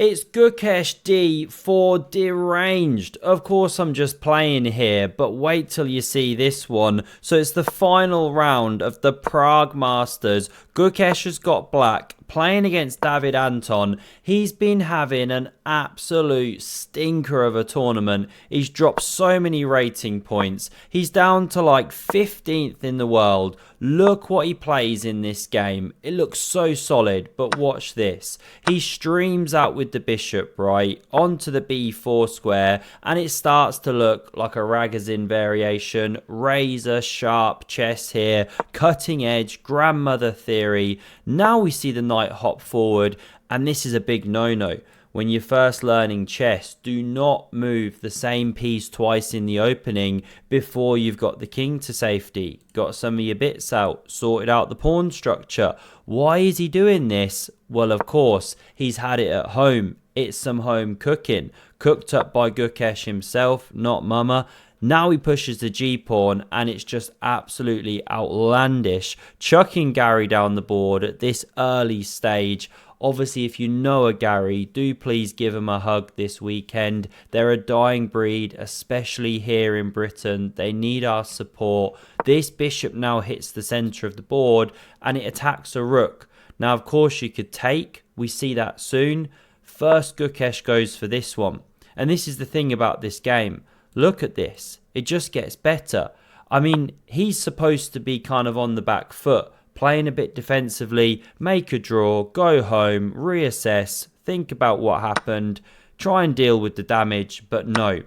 It's Gukesh D4 deranged. Of course I'm just playing here, but wait till you see this one. So it's the final round of the Prague Masters. Gukesh has got black, playing against David Anton. He's been having an absolute stinker of a tournament. He's dropped so many rating points. He's down to like 15th in the world. Look what he plays in this game. It looks so solid, but watch this. He streams out with the bishop, right, onto the b4 square, and it starts to look like a Ragazin variation. Razor sharp chess here, cutting edge, grandmother theory. Now we see the knight hop forward, and this is a big no-no. When you're first learning chess, do not move the same piece twice in the opening before you've got the king to safety, got some of your bits out, sorted out the pawn structure. Why is he doing this? Well, of course, he's had it at home. It's some home cooking, cooked up by Gukesh himself, not mama. Now he pushes the g-pawn, and it's just absolutely outlandish, chucking Gary down the board at this early stage. Obviously, if you know a Gary, do please give him a hug this weekend. They're a dying breed, especially here in Britain. They need our support. This bishop now hits the centre of the board, and it attacks a rook. Now, of course, you could take. We see that soon. First, Gukesh goes for this one. And this is the thing about this game. Look at this. It just gets better. I mean, he's supposed to be kind of on the back foot, playing a bit defensively, make a draw, go home, reassess, think about what happened, try and deal with the damage, but no.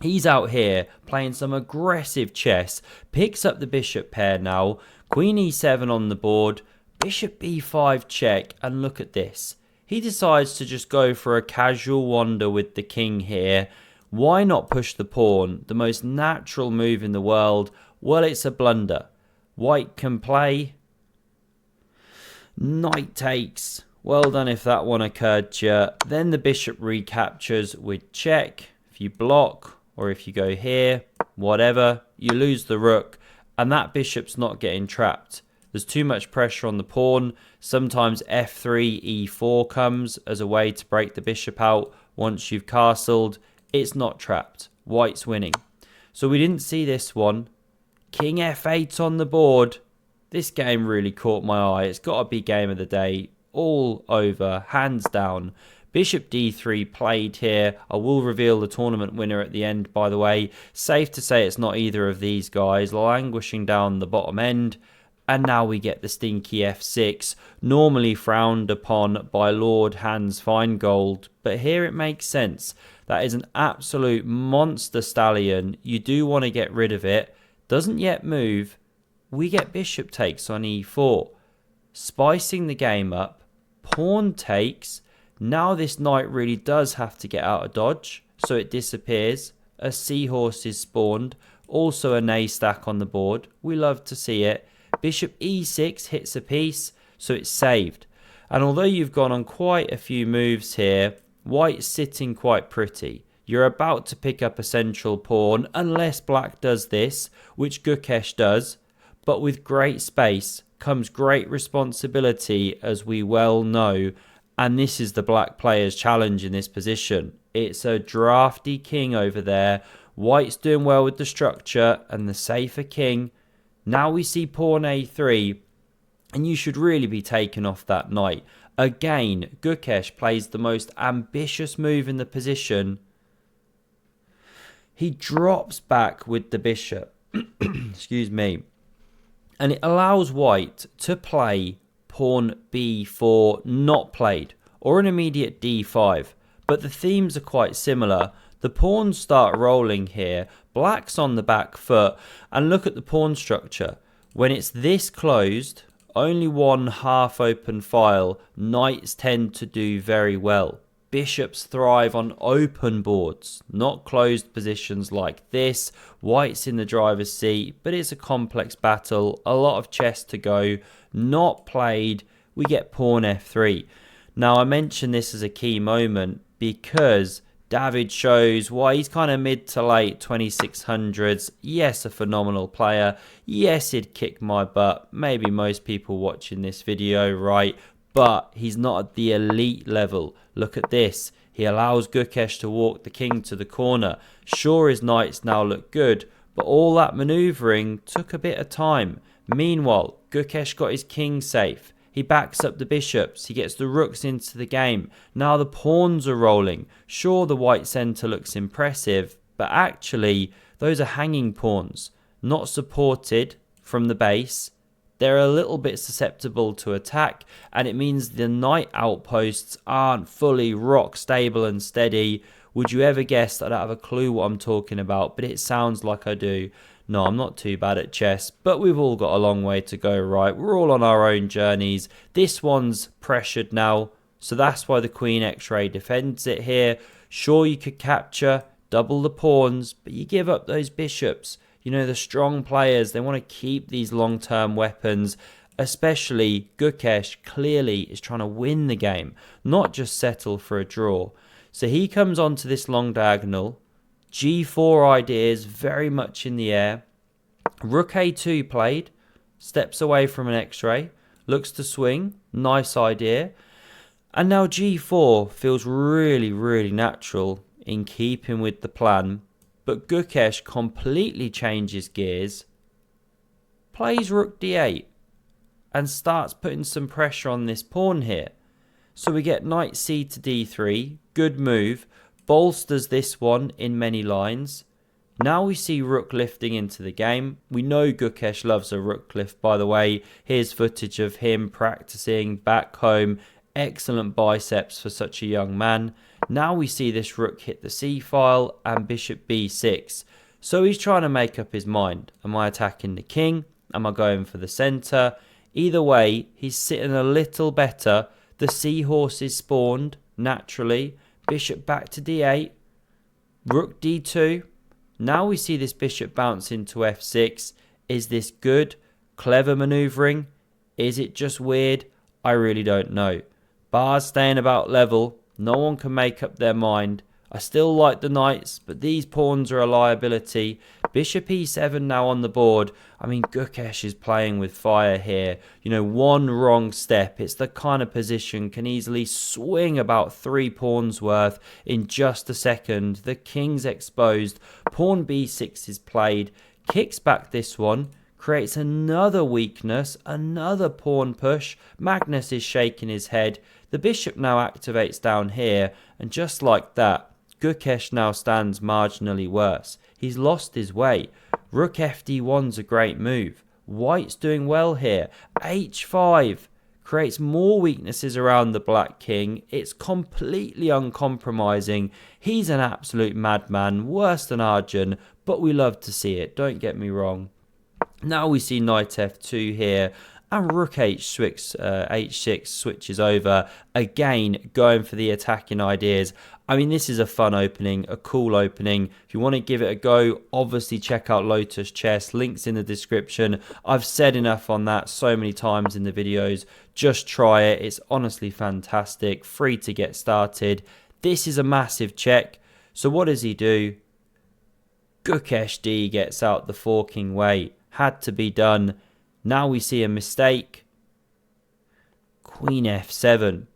He's out here playing some aggressive chess, picks up the bishop pair now, queen e7 on the board, bishop b5 check, and look at this. He decides to just go for a casual wander with the king here. Why not push the pawn? The most natural move in the world. Well, it's a blunder. White can play. Knight takes. Well done if that one occurred to you. Then the bishop recaptures with check. If you block or if you go here, whatever, you lose the rook, and that bishop's not getting trapped. There's too much pressure on the pawn. Sometimes f3, e4 comes as a way to break the bishop out. Once you've castled, it's not trapped. White's winning. So we didn't see this one. King f8 on the board. This game really caught my eye. It's got to be game of the day. All over, hands down. Bishop d3 played here. I will reveal the tournament winner at the end, by the way. Safe to say it's not either of these guys, languishing down the bottom end. And now we get the stinky f6, normally frowned upon by Lord Hans Feingold. But here it makes sense. That is an absolute monster stallion. You do want to get rid of it. Doesn't yet move. We get bishop takes on e4. Spicing the game up. Pawn takes. Now this knight really does have to get out of dodge. So it disappears. A seahorse is spawned. Also a nay stack on the board. We love to see it. Bishop e6 hits a piece. So it's saved. And although you've gone on quite a few moves here, white's sitting quite pretty. You're about to pick up a central pawn, unless black does this, which Gukesh does. But with great space comes great responsibility, as we well know. And this is the black player's challenge in this position. It's a drafty king over there. White's doing well with the structure and the safer king. Now we see pawn a3. And you should really be taken off that knight. Again, Gukesh plays the most ambitious move in the position. He drops back with the bishop. Excuse me. And it allows white to play pawn b4 not played, or an immediate d5. But the themes are quite similar. The pawns start rolling here. Black's on the back foot. And look at the pawn structure. When it's this closed, only one half open file, knights tend to do very well. Bishops thrive on open boards, not closed positions like this. White's in the driver's seat, but it's a complex battle. A lot of chess to go. Not played. We get pawn f3. Now, I mention this as a key moment because David shows why he's kind of mid to late 2600s. Yes, a phenomenal player. Yes, he'd kick my butt. Maybe most people watching this video, right? but he's not at the elite level. Look at this. He allows Gukesh to walk the king to the corner. Sure, his knights now look good, but all that manoeuvring took a bit of time. Meanwhile, Gukesh got his king safe. He backs up the bishops. He gets the rooks into the game. Now the pawns are rolling. Sure, the white centre looks impressive, but actually, those are hanging pawns, not supported from the base. They're a little bit susceptible to attack, and it means the knight outposts aren't fully rock stable and steady. Would you ever guess that I don't have a clue what I'm talking about, but it sounds like I do. No, I'm not too bad at chess, but we've all got a long way to go, right? We're all on our own journeys. This one's pressured now, so that's why the Queen X-Ray defends it here. Sure, you could capture, double the pawns, but you give up those bishops. You know, the strong players, they want to keep these long-term weapons, especially Gukesh clearly is trying to win the game, not just settle for a draw. So he comes onto this long diagonal. G4 ideas very much in the air. Rook A2 played, steps away from an X-ray, looks to swing, nice idea. And now G4 feels really, really natural in keeping with the plan. But Gukesh completely changes gears, plays Rook D8, and starts putting some pressure on this pawn here. So we get Knight C to D3, good move, bolsters this one in many lines. Now we see Rook lifting into the game. We know Gukesh loves a Rook lift, by the way. Here's footage of him practicing back home. Excellent biceps for such a young man. Now we see this Rook hit the C file and Bishop B6. So he's trying to make up his mind. Am I attacking the king? Am I going for the centre? Either way, he's sitting a little better. The seahorse is spawned naturally. Bishop back to D8. Rook D2. Now we see this bishop bounce into F6. Is this good? Clever manoeuvring? Is it just weird? I really don't know. Bar's staying about level. No one can make up their mind. I still like the knights, but these pawns are a liability. Bishop E7 now on the board. I mean, Gukesh is playing with fire here. You know, one wrong step. It's the kind of position can easily swing about 3 pawns worth in just a second. The king's exposed. Pawn B6 is played. Kicks back this one. Creates another weakness. Another pawn push. Magnus is shaking his head. The bishop now activates down here. And just like that, Gukesh now stands marginally worse. He's lost his way. Rook FD1's a great move. White's doing well here. H5 creates more weaknesses around the black king. It's completely uncompromising. He's an absolute madman, worse than Arjun, but we love to see it, don't get me wrong. Now we see knight F2 here. And Rook H6 switches over, again going for the attacking ideas. I mean, this is a fun opening, a cool opening. If you want to give it a go, obviously check out Lotus Chess, links in the description. I've said enough on that so many times in the videos. Just try it, it's honestly fantastic, free to get started. This is a massive check. So what does he do? Gukesh D gets out the forking way, had to be done. Now we see a mistake. Queen F7.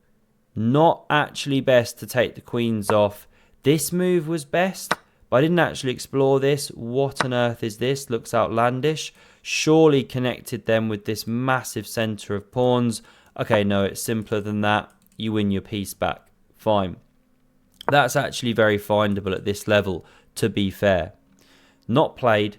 Not actually best to take the queens off. This move was best, but I didn't actually explore this. What on earth is this? Looks outlandish. Surely connected them with this massive centre of pawns. Okay, no, it's simpler than that. You win your piece back. Fine. That's actually very findable at this level, to be fair. Not played.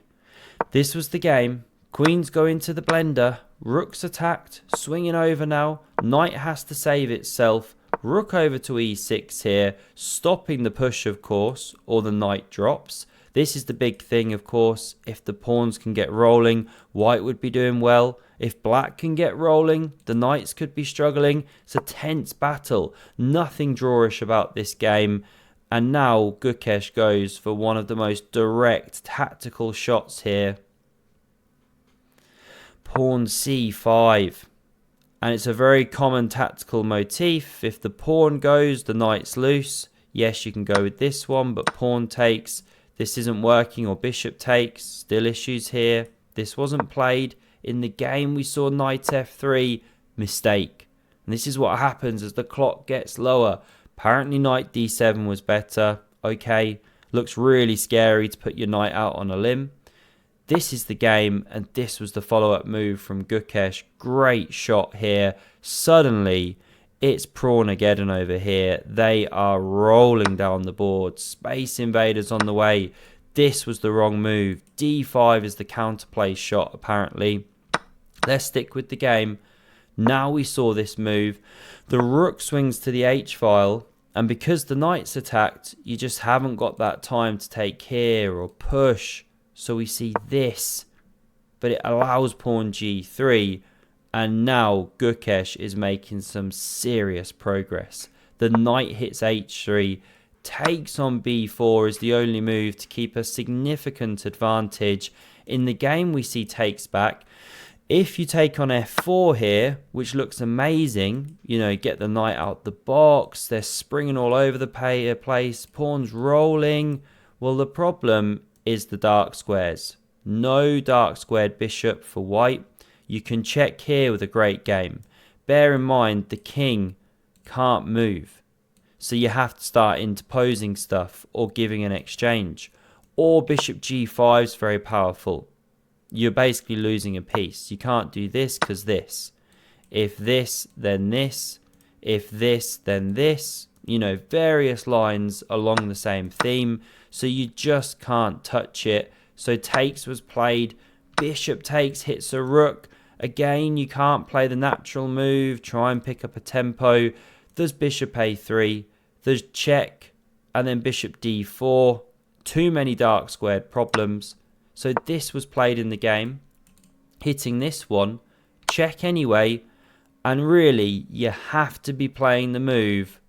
This was the game. Queens go into the blender. Rook's attacked. Swinging over now. Knight has to save itself. Rook over to E6 here. Stopping the push, of course. Or the knight drops. This is the big thing, of course. If the pawns can get rolling, white would be doing well. If black can get rolling, the knights could be struggling. It's a tense battle. Nothing drawish about this game. And now Gukesh goes for one of the most direct tactical shots here. Pawn C5, and it's a very common tactical motif. If the pawn goes, the knight's loose. Yes, you can go with this one, but pawn takes. This isn't working, or bishop takes. Still issues here. This wasn't played. In the game, we saw knight F3. Mistake. And this is what happens as the clock gets lower. Apparently knight d7 was better. Okay, looks really scary to put your knight out on a limb. This is the game, and this was the follow-up move from Gukesh. Great shot here. Suddenly, it's Prawn-ageddon over here. They are rolling down the board. Space Invaders on the way. This was the wrong move. d5 is the counterplay shot, apparently. Let's stick with the game. Now we saw this move. The rook swings to the h-file, and because the knight's attacked, you just haven't got that time to take here or push. So we see this, but it allows pawn g3, and now Gukesh is making some serious progress. The knight hits h3, takes on b4 is the only move to keep a significant advantage. In the game we see takes back. If you take on f4 here, which looks amazing, you know, get the knight out the box, they're springing all over the place, pawns rolling. Well, the problem is the dark squares. No dark squared bishop for white. You can check here with a great game. Bear in mind the king can't move, so you have to start interposing stuff or giving an exchange. Or bishop g5 is very powerful. You're basically losing a piece. You can't do this because this. If this, then this. If this, then this. You know, various lines along the same theme. So you just can't touch it. So takes was played. Bishop takes, hits a rook. Again, you can't play the natural move. Try and pick up a tempo. There's bishop a3. There's check. And then bishop d4. Too many dark squared problems. So this was played in the game. Hitting this one. Check anyway. And really, you have to be playing the move.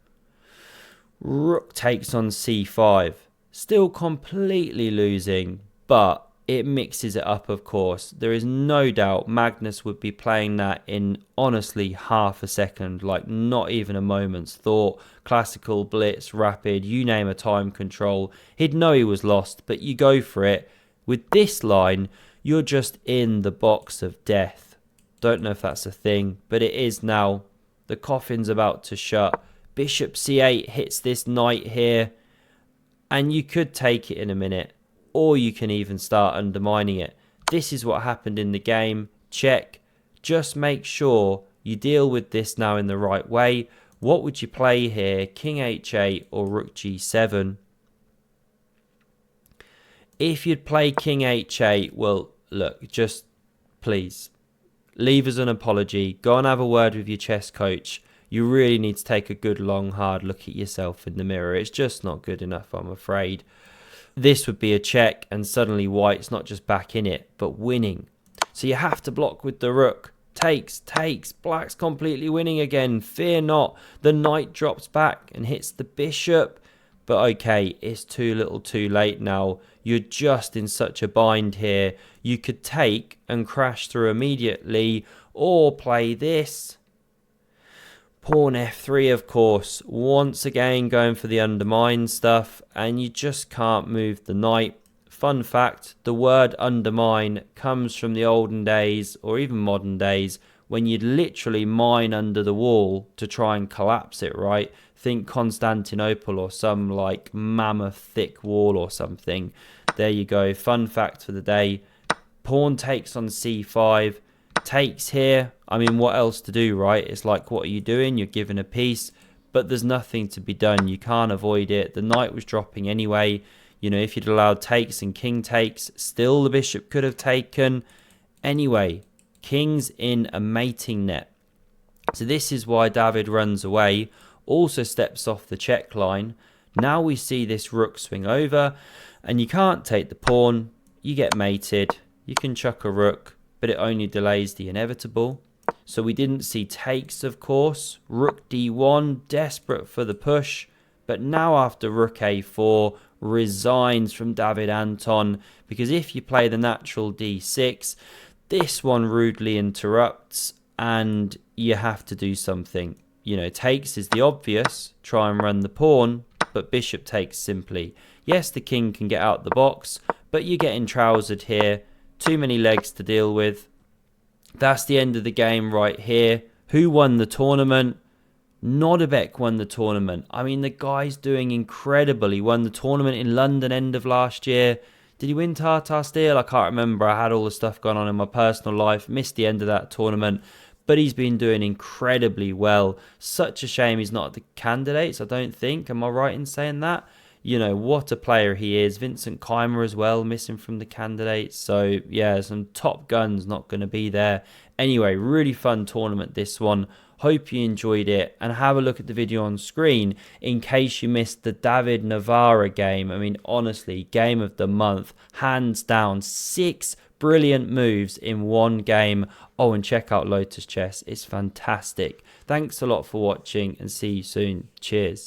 Rook takes on c5. Still completely losing, but it mixes it up, of course. There is no doubt Magnus would be playing that in, honestly, half a second, like not even a moment's thought. Classical, blitz, rapid, you name a time control. He'd know he was lost, but you go for it. With this line, you're just in the box of death. Don't know if that's a thing, but it is now. The coffin's about to shut. Bishop c8 hits this knight here. And you could take it in a minute, or you can even start undermining it. This is what happened in the game. Check. Just make sure you deal with this now in the right way. What would you play here? King h8 or rook g7? If you'd play king h8, well, look, just please leave us an apology. Go and have a word with your chess coach. You really need to take a good, long, hard look at yourself in the mirror. It's just not good enough, I'm afraid. This would be a check, and suddenly white's not just back in it, but winning. So you have to block with the rook. Takes. Black's completely winning again. Fear not. The knight drops back and hits the bishop. But okay, it's too little too late now. You're just in such a bind here. You could take and crash through immediately, or play this. Pawn f3, of course, once again going for the undermine stuff, and you just can't move the knight. Fun fact, the word undermine comes from the olden days, or even modern days, when you'd literally mine under the wall to try and collapse it, right? Think Constantinople or some like mammoth thick wall or something. There you go, fun fact for the day. Pawn takes on c5. Takes here. I mean, what else to do, right? It's like, what are you doing? You're given a piece, but there's nothing to be done. You can't avoid it. The knight was dropping anyway. You know, if you'd allowed takes and king takes, still the bishop could have taken. Anyway, king's in a mating net. So this is why David runs away. Also steps off the check line. Now we see this rook swing over, and you can't take the pawn. You get mated. You can chuck a rook, but it only delays the inevitable. So we didn't see takes, of course. Rook d1, desperate for the push. But now after rook a4, resigns from David Anton. Because if you play the natural d6, this one rudely interrupts and you have to do something. You know, takes is the obvious. Try and run the pawn, but bishop takes simply. Yes, the king can get out the box, but you're getting trousered here. Too many legs to deal with. That's the end of the game right here. Who won the tournament? Nodebek won the tournament. I mean, the guy's doing incredible. He won the tournament in London end of last year. Did he win Tata Steel? I can't remember. I had all the stuff going on in my personal life. Missed the end of that tournament. But he's been doing incredibly well. Such a shame he's not at the candidates, I don't think. Am I right in saying that? You know, what a player he is. Vincent Keimer as well, missing from the candidates. So, yeah, some top guns not going to be there. Anyway, really fun tournament, this one. Hope you enjoyed it, and have a look at the video on screen in case you missed the David Navarra game. I mean, honestly, game of the month, hands down. 6 brilliant moves in one game. Oh, and check out Lotus Chess. It's fantastic. Thanks a lot for watching, and see you soon. Cheers.